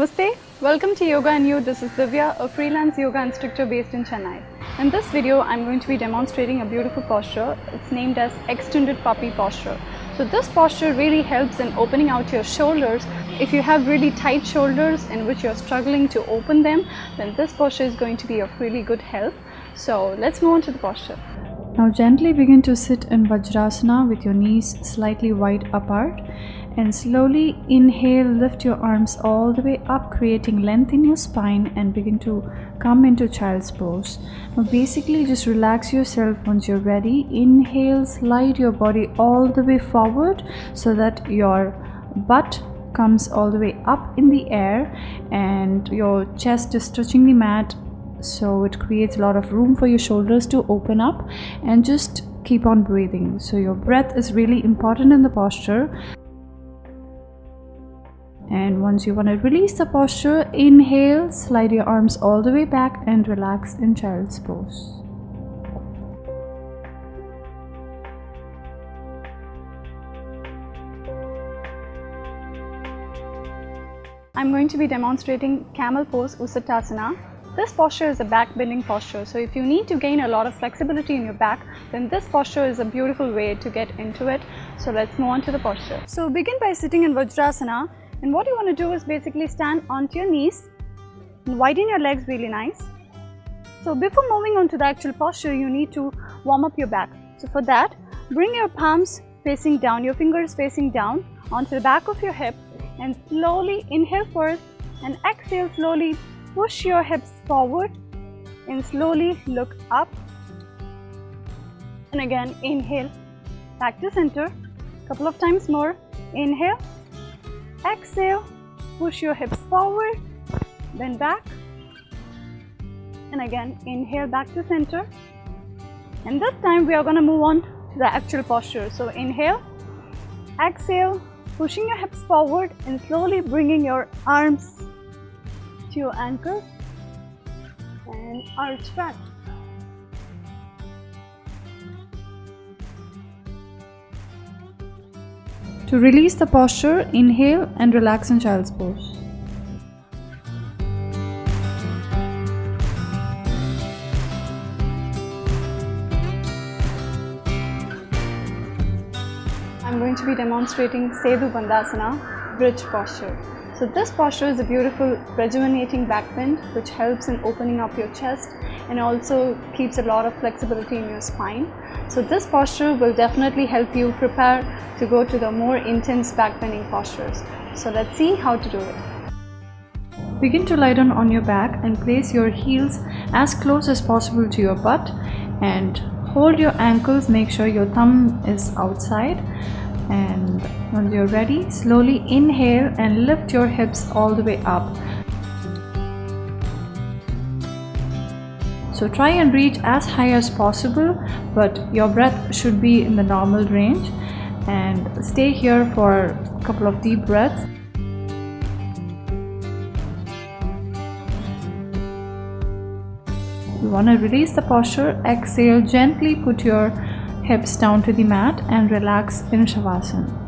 Namaste, welcome to Yoga and You. This is Dhivya, a freelance yoga instructor based in Chennai. In this video, I'm going to be demonstrating a beautiful posture. It's named as extended puppy posture. So this posture really helps in opening out your shoulders. If you have really tight shoulders in which you're struggling to open them, then this posture is going to be of really good help. So let's move on to the posture. Now gently begin to sit in Vajrasana with your knees slightly wide apart, and slowly inhale, lift your arms all the way up, creating length in your spine, and begin to come into child's pose. Now basically just relax yourself. Once you're ready, inhale, slide your body all the way forward so that your butt comes all the way up in the air and your chest is touching the mat, so it creates a lot of room for your shoulders to open up, and just keep on breathing. So your breath is really important in the posture. And once you want to release the posture, inhale, slide your arms all the way back and relax in child's pose. I'm going to be demonstrating Camel Pose Ustrasana. This posture is a back bending posture, so if you need to gain a lot of flexibility in your back, then this posture is a beautiful way to get into it. So let's move on to the posture. So begin by sitting in Vajrasana, and what you want to do is basically stand onto your knees and widen your legs really nice. So before moving on to the actual posture, you need to warm up your back. So for that, bring your palms facing down, your fingers facing down onto the back of your hip, and slowly inhale first and exhale, slowly push your hips forward and slowly look up, and again inhale back to center. Couple of times more. Inhale, exhale, push your hips forward, then back, and again inhale back to center. And this time we are going to move on to the actual posture. So inhale, exhale, pushing your hips forward and slowly bringing your arms to your ankles and arch back. To release the posture, inhale and relax in child's pose. I'm going to be demonstrating Setu Bandhasana, bridge posture. So this posture is a beautiful rejuvenating back bend which helps in opening up your chest and also keeps a lot of flexibility in your spine. So this posture will definitely help you prepare to go to the more intense back bending postures. So let's see how to do it. Begin to lie down on your back and place your heels as close as possible to your butt, and hold your ankles. Make sure your thumb is outside. And when you're ready, slowly inhale and lift your hips all the way up. So try and reach as high as possible, but your breath should be in the normal range, and stay here for a couple of deep breaths. You want to release the posture. Exhale, gently put your hips down to the mat and relax in Savasana.